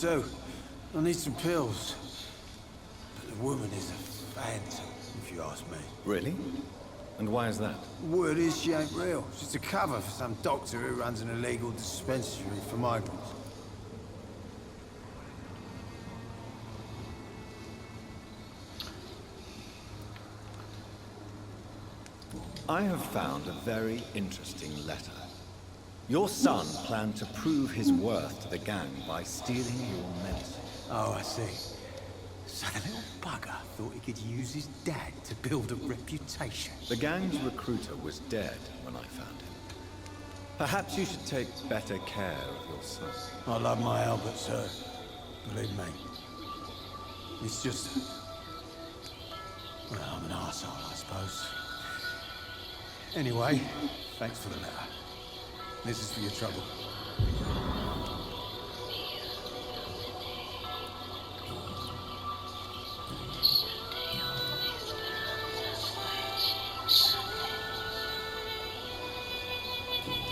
too. I need some pills. But the woman is a phantom, if you ask me. Really? And why is that? Word is she ain't real. She's a cover for some doctor who runs an illegal dispensary for migrants. I have found a very interesting letter. Your son planned to prove his worth to the gang by stealing your medicine. Oh, I see. So the little bugger thought he could use his dad to build a reputation. The gang's recruiter was dead when I found him. Perhaps you should take better care of your son. I love my Albert, sir. Believe me. It's just... well, I'm an arsehole, I suppose. Anyway, thanks for the letter. This is for your trouble.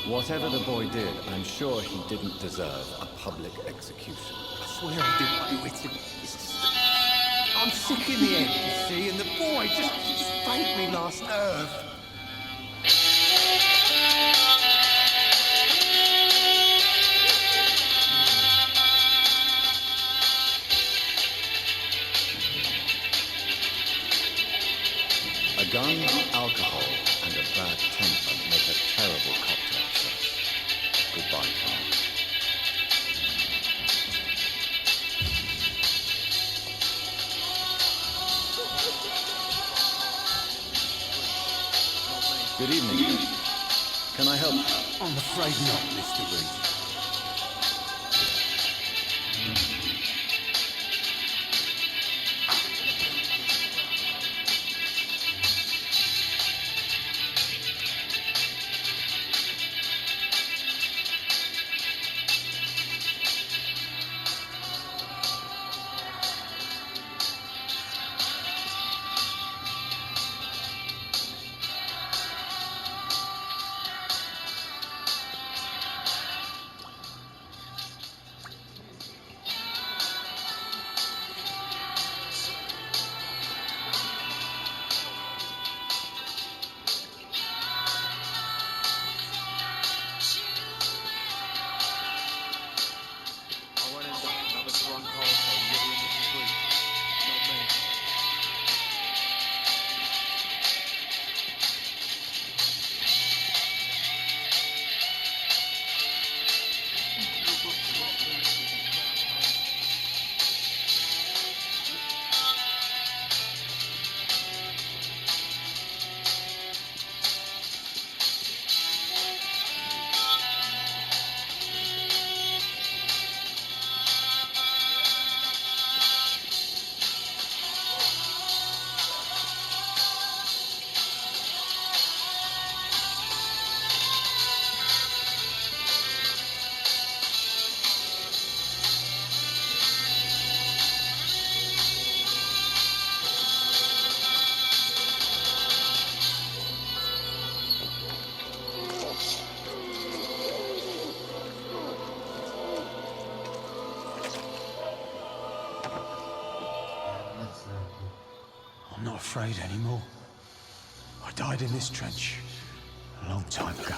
Whatever the boy did, I'm sure he didn't deserve a public execution. I swear I did away with him. It's just... I'm sick in the head, you see, and the boy just faked me last nerve. A gun, alcohol, and a bad temper make a terrible cocktail, sir. Goodbye for now. Good evening. Can I help? I'm afraid not, Mr. Reed. I'm not afraid anymore. I died in this trench a long time ago.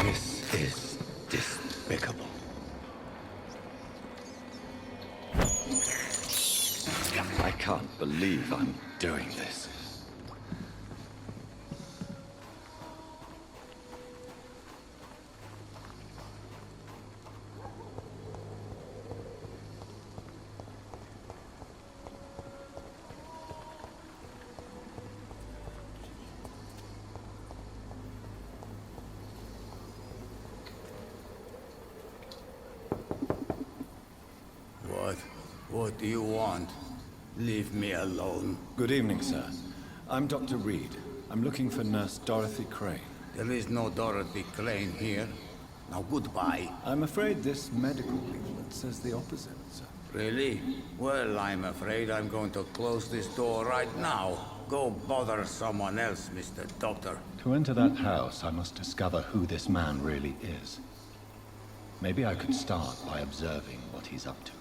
This is despicable. I can't believe I'm doing this. What do you want? Leave me alone. Good evening, sir. I'm Dr. Reed. I'm looking for Nurse Dorothy Crane. There is no Dorothy Crane here. Now goodbye. I'm afraid this medical leaflet says the opposite, sir. Really? Well, I'm afraid I'm going to close this door right now. Go bother someone else, Mr. Doctor. To enter that house, I must discover who this man really is. Maybe I could start by observing what he's up to.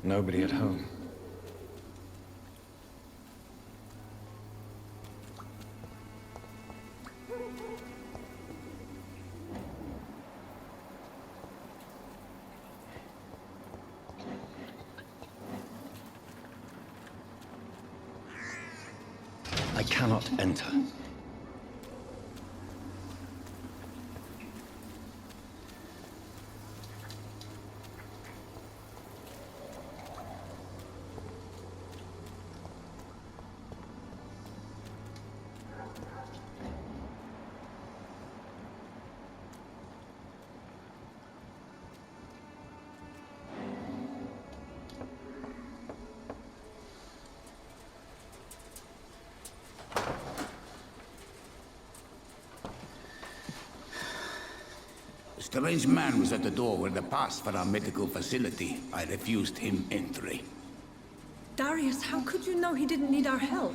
Nobody at home. I cannot enter. A strange man was at the door with the pass for our medical facility. I refused him entry. Darius, how could you know he didn't need our help?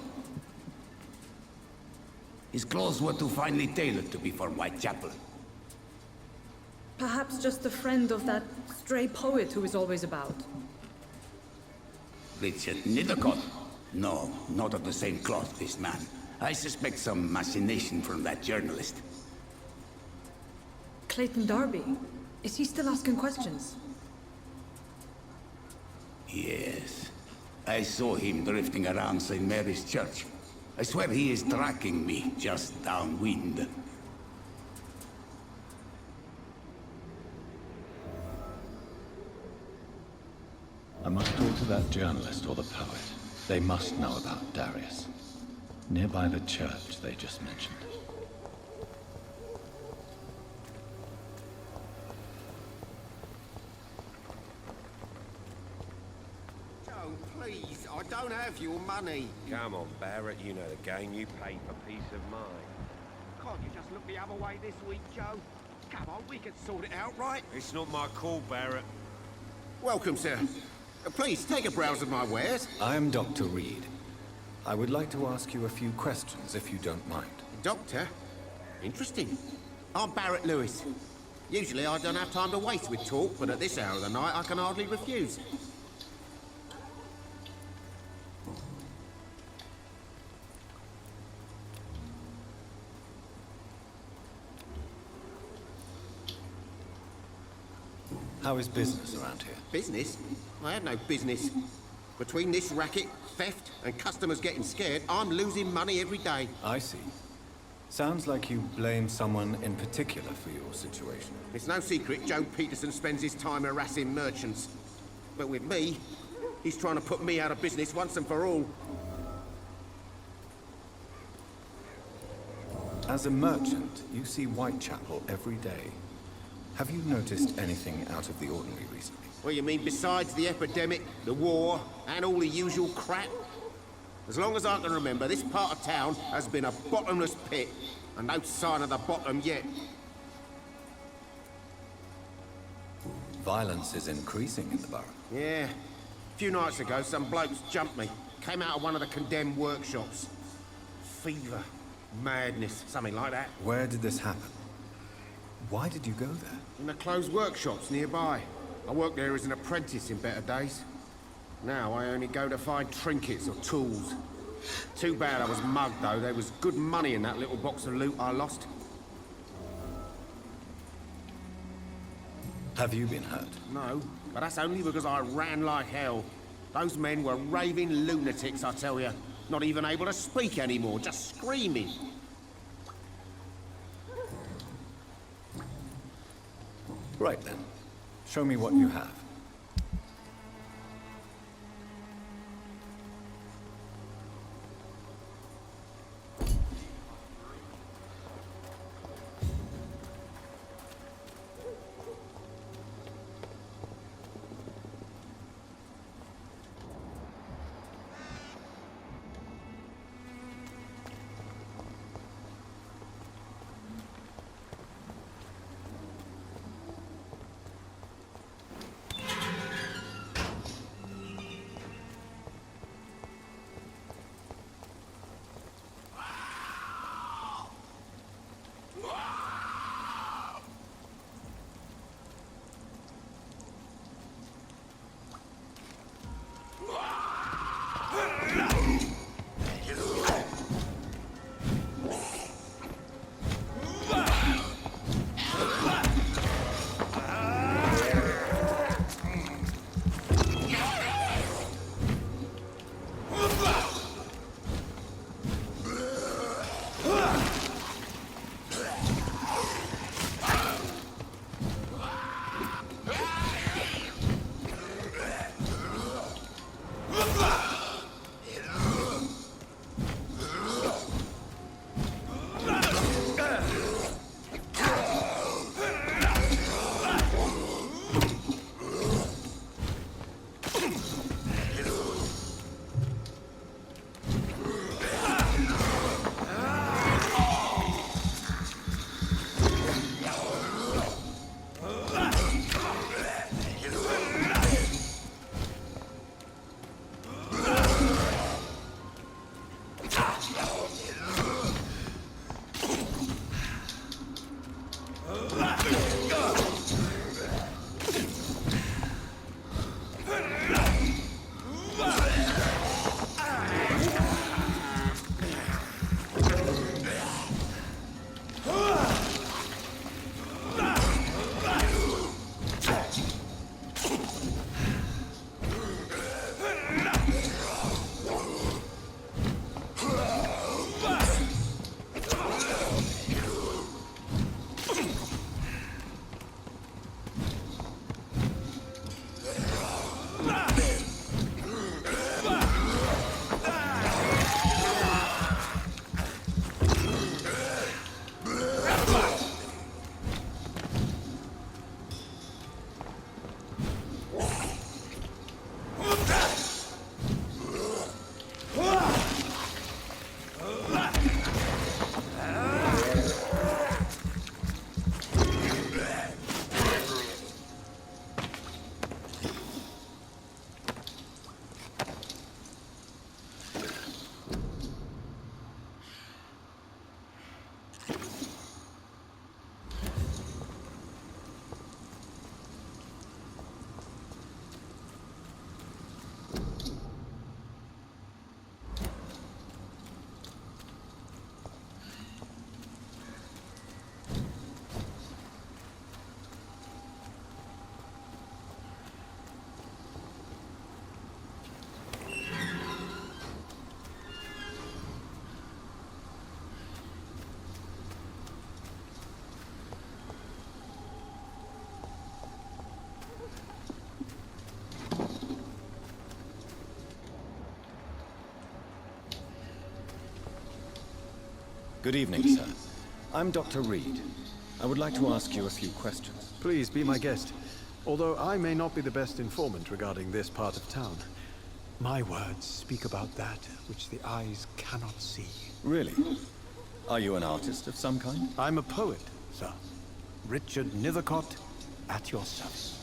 His clothes were too finely tailored to be for Whitechapel. Perhaps just a friend of that stray poet who is always about. Richard Nithercott? No, not of the same cloth, this man. I suspect some machination from that journalist. Clayton Darby. Is he still asking questions? Yes. I saw him drifting around St. Mary's Church. I swear he is tracking me just downwind. I must talk to that journalist or the poet. They must know about Darius. Nearby the church they just mentioned. Please, I don't have your money. Come on, Barrett, you know the game. You pay for peace of mind. Can't you just look the other way this week, Joe? Come on, we can sort it out, right? It's not my call, Barrett. Welcome, sir. Please, take a browse of my wares. I am Dr. Reed. I would like to ask you a few questions, if you don't mind. Doctor? Interesting. I'm Barrett Lewis. Usually I don't have time to waste with talk, but at this hour of the night I can hardly refuse. How is business around here? Business? I had no business. Between this racket, theft, and customers getting scared, I'm losing money every day. I see. Sounds like you blame someone in particular for your situation. It's no secret Joe Peterson spends his time harassing merchants. But with me, he's trying to put me out of business once and for all. As a merchant, you see Whitechapel every day. Have you noticed anything out of the ordinary recently? What you mean besides the epidemic, the war, and all the usual crap? As long as I can remember, this part of town has been a bottomless pit, and no sign of the bottom yet. Violence is increasing in the borough. Yeah. A few nights ago, some blokes jumped me. Came out of one of the condemned workshops. Fever, madness, something like that. Where did this happen? Why did you go there? In the closed workshops nearby. I worked there as an apprentice in better days. Now I only go to find trinkets or tools. Too bad I was mugged, though. There was good money in that little box of loot I lost. Have you been hurt? No, but that's only because I ran like hell. Those men were raving lunatics, I tell you. Not even able to speak anymore, just screaming. Right then. Show me what you have. Good evening, sir. I'm Dr. Reed. I would like to ask you a few questions. Please be my guest. Although I may not be the best informant regarding this part of town, my words speak about that which the eyes cannot see. Really? Are you an artist of some kind? I'm a poet, sir. Richard Nethercott, at your service.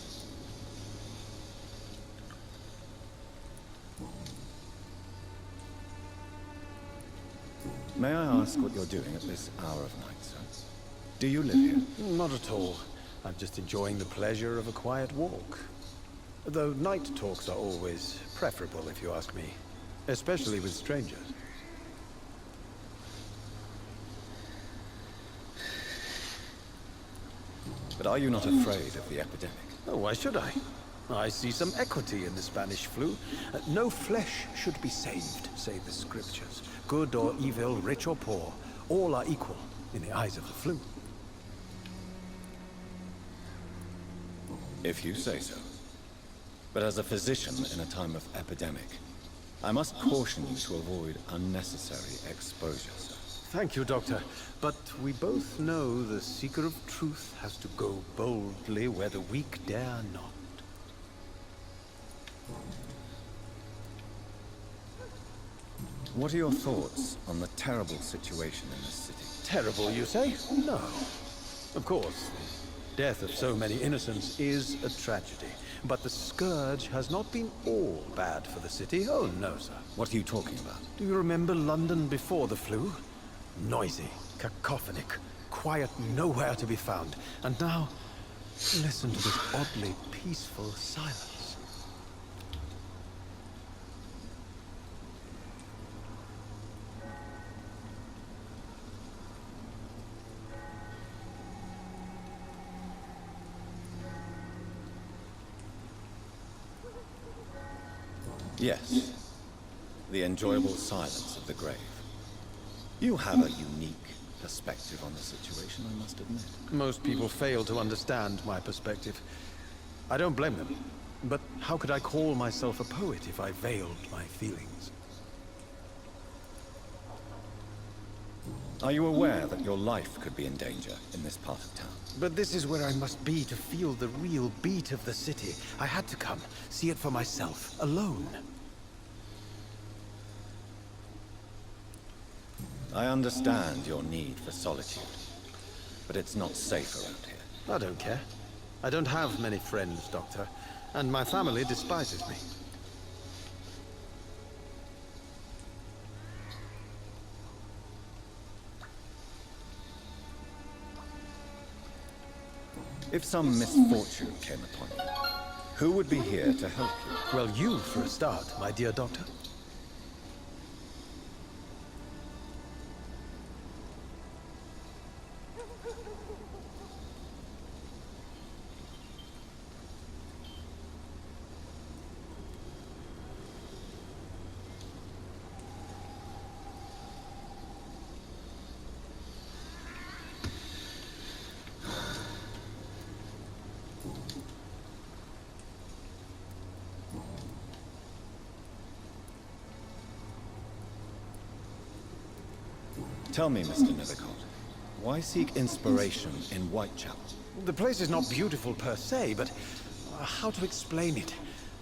May I ask what you're doing at this hour of night, sir? Do you live here? Not at all. I'm just enjoying the pleasure of a quiet walk. Though night talks are always preferable, if you ask me. Especially with strangers. But are you not afraid of the epidemic? Oh, why should I? I see some equity in the Spanish flu. No flesh should be saved, say the scriptures. Good or evil, rich or poor, all are equal in the eyes of the flu. If you say so. But as a physician in a time of epidemic, I must caution you to avoid unnecessary exposure, sir. Thank you, Doctor. But we both know the seeker of truth has to go boldly where the weak dare not. What are your thoughts on the terrible situation in this city? Terrible, you say? No. Of course, the death of so many innocents is a tragedy. But the scourge has not been all bad for the city. Oh, no, sir. What are you talking about? Do you remember London before the flu? Noisy, cacophonic, quiet nowhere to be found. And now, listen to this oddly peaceful silence. Yes. The enjoyable silence of the grave. You have a unique perspective on the situation, I must admit. Most people fail to understand my perspective. I don't blame them. But how could I call myself a poet if I veiled my feelings? Are you aware that your life could be in danger in this part of town? But this is where I must be to feel the real beat of the city. I had to come, see it for myself, alone. I understand your need for solitude, but it's not safe around here. I don't care. I don't have many friends, Doctor, and my family despises me. If some misfortune came upon you, who would be here to help you? Well, you for a start, my dear Doctor. Tell me, Mr. Nethercott, why seek inspiration in Whitechapel? The place is not beautiful per se, but how to explain it?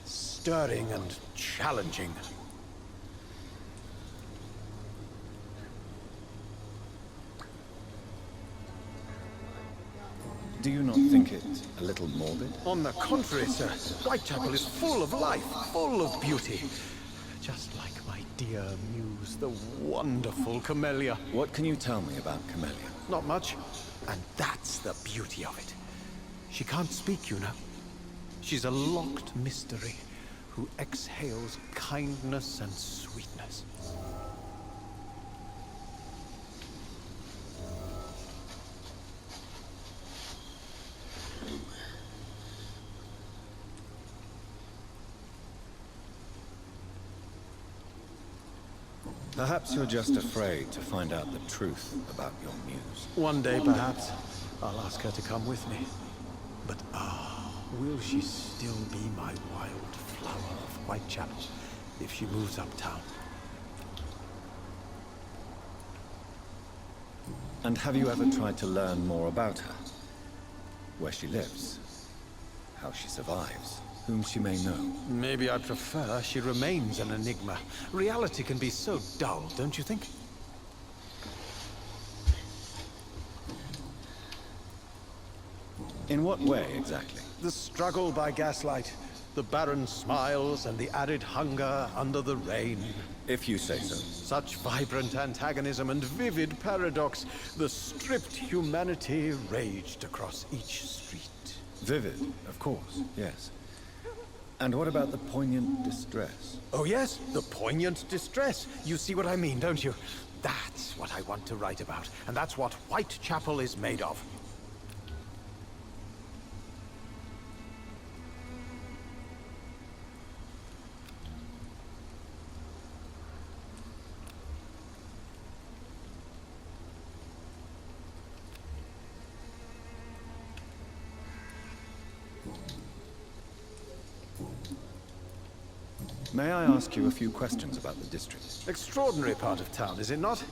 Stirring and challenging. Do you not think it a little morbid? On the contrary, sir, Whitechapel is full of life, full of beauty. Just like my dear muse, the wonderful Camellia. What can you tell me about Camellia? Not much, and that's the beauty of it. She can't speak, you know. She's a locked mystery who exhales kindness and sweetness. Perhaps you're just afraid to find out the truth about your muse. One day, perhaps, I'll ask her to come with me. But will she still be my wild flower of Whitechapel if she moves uptown? And have you ever tried to learn more about her? Where she lives? How she survives? Whom she may know? Maybe I prefer she remains an enigma. Reality can be so dull, don't you think? In what way, exactly? The struggle by gaslight, the barren smiles and the arid hunger under the rain. If you say so. Such vibrant antagonism and vivid paradox, the stripped humanity raged across each street. Vivid, of course, yes. And what about the poignant distress? Oh yes, the poignant distress. You see what I mean, don't you? That's what I want to write about, and that's what Whitechapel is made of. May I ask you a few questions about the district? Extraordinary part of town, is it not?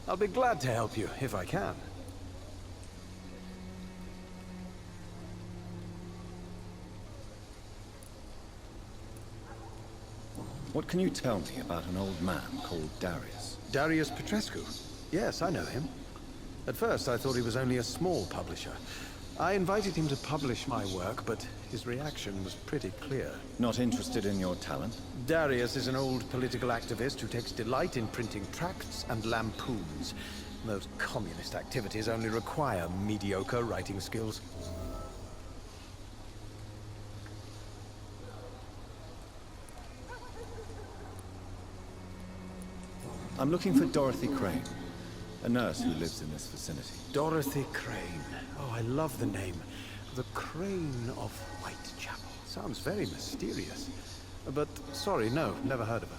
I'll be glad to help you, if I can. What can you tell me about an old man called Darius? Darius Petrescu? Yes, I know him. At first, I thought he was only a small publisher. I invited him to publish my work, but his reaction was pretty clear. Not interested in your talent? Darius is an old political activist who takes delight in printing tracts and lampoons. Those communist activities only require mediocre writing skills. I'm looking for Dorothy Crane, a nurse who lives in this vicinity. Dorothy Crane. Oh, I love the name. The Crane of Whitechapel. Sounds very mysterious. But, sorry, no, never heard of her.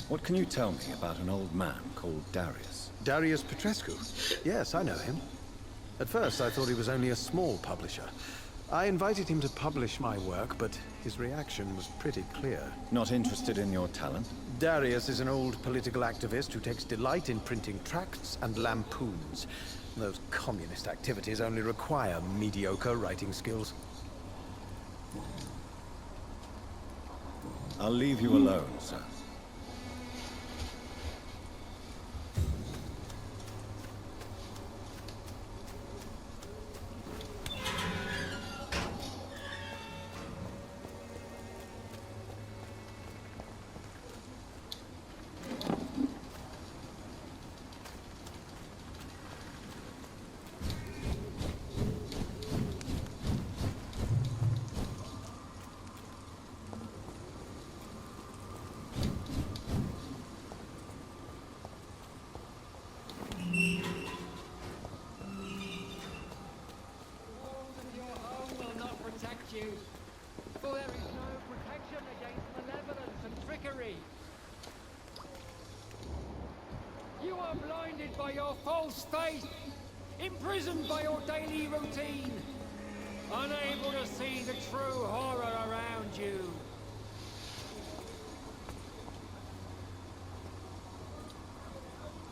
What can you tell me about an old man called Darius? Darius Petrescu? Yes, I know him. At first, I thought he was only a small publisher. I invited him to publish my work, but his reaction was pretty clear. Not interested in your talent? Darius is an old political activist who takes delight in printing tracts and lampoons. Those communist activities only require mediocre writing skills. I'll leave you alone, sir. For there is no protection against malevolence and trickery. You are blinded by your false faith, imprisoned by your daily routine, unable to see the true horror around you.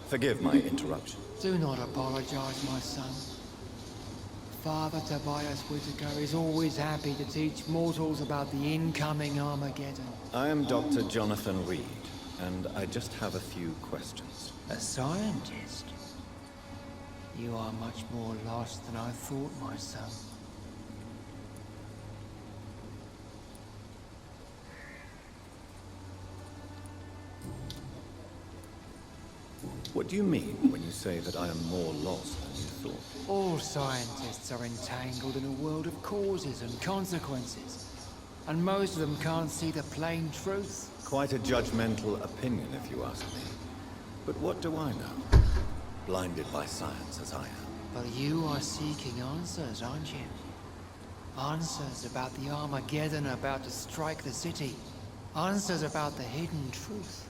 Forgive my interruption. Do not apologize, my son. Father Tobias Whitaker is always happy to teach mortals about the incoming Armageddon. I am Dr. Jonathan Reed, and I just have a few questions. A scientist? You are much more lost than I thought, my son. What do you mean when you say that I am more lost than you thought? All scientists are entangled in a world of causes and consequences. And most of them can't see the plain truth. Quite a judgmental opinion, if you ask me. But what do I know? Blinded by science as I am. But you are seeking answers, aren't you? Answers about the Armageddon about to strike the city. Answers about the hidden truth.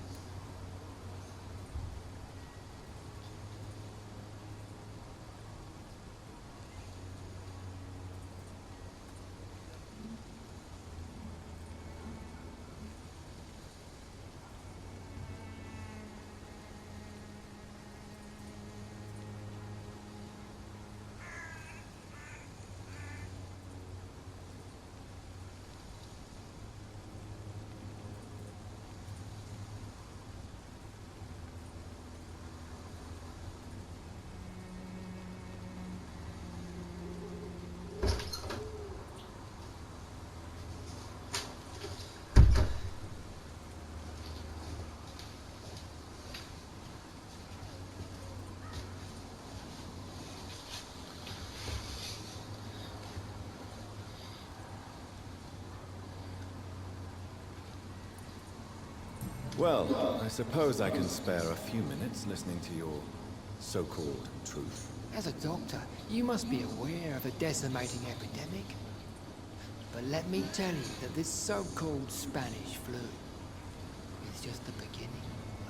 Well, I suppose I can spare a few minutes listening to your so-called truth. As a doctor, you must be aware of a decimating epidemic. But let me tell you that this so-called Spanish flu is just the beginning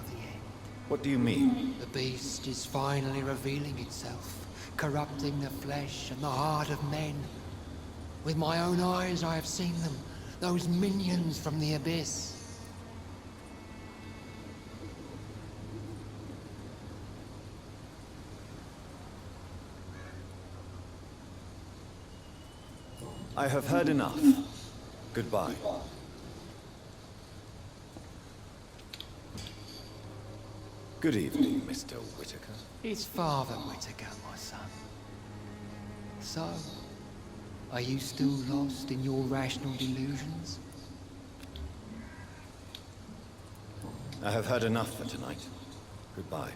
of the end. What do you mean? The beast is finally revealing itself, corrupting the flesh and the heart of men. With my own eyes I have seen them, those minions from the abyss. I have heard enough. Goodbye. Good evening, Mr. Whitaker. It's Father Whitaker, my son. So, are you still lost in your rational delusions? I have heard enough for tonight. Goodbye.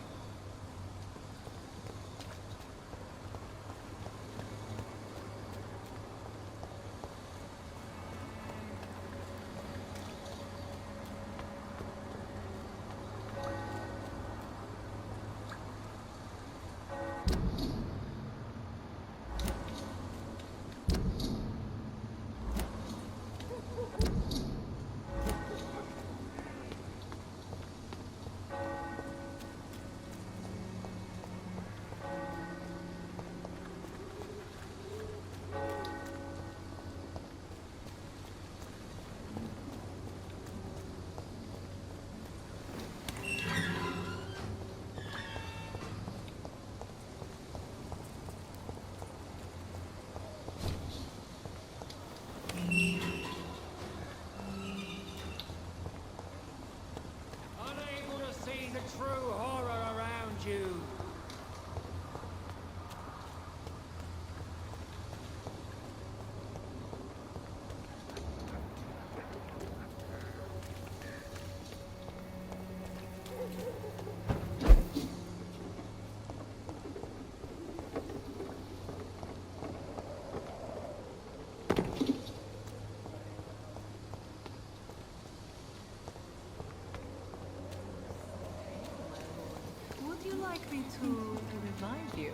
Unable to see the true horror around you. Would you like me to revive you?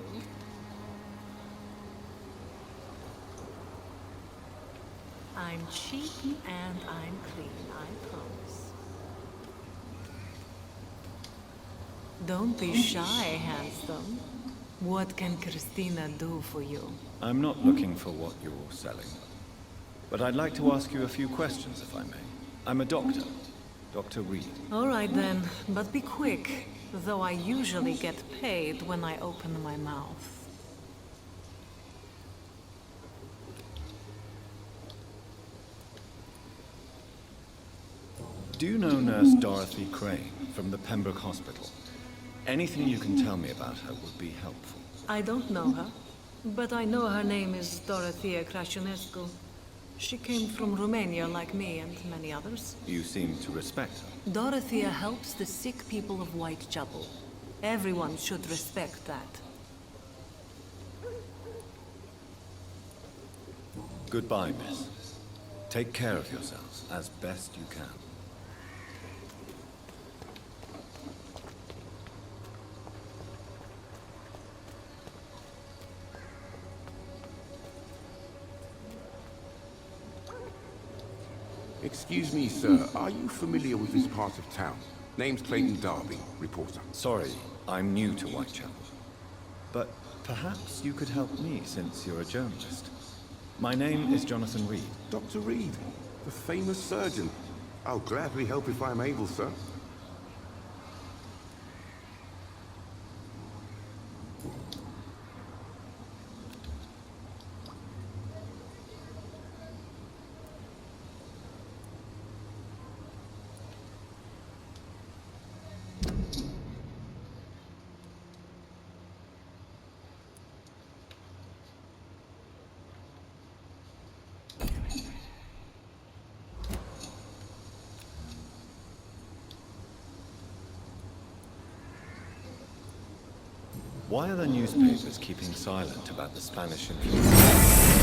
I'm cheap and I'm clean, I promise. Don't be shy, handsome. What can Christina do for you? I'm not looking for what you're selling. But I'd like to ask you a few questions, if I may. I'm a doctor. Dr. Reed. All right then, but be quick, though I usually get paid when I open my mouth. Do you know Nurse Dorothy Crane from the Pembroke Hospital? Anything you can tell me about her would be helpful. I don't know her, but I know her name is Dorothea Crăciunescu. She came from Romania like me and many others. You seem to respect her. Dorothea helps the sick people of Whitechapel. Everyone should respect that. Goodbye, miss. Take care of yourselves as best you can. Excuse me, sir. Are you familiar with this part of town? Name's Clayton Darby, reporter. Sorry, I'm new to Whitechapel. But perhaps you could help me since you're a journalist. My name is Jonathan Reed. Dr. Reed, the famous surgeon. I'll gladly help if I'm able, sir. Why are the newspapers keeping silent about the Spanish influence?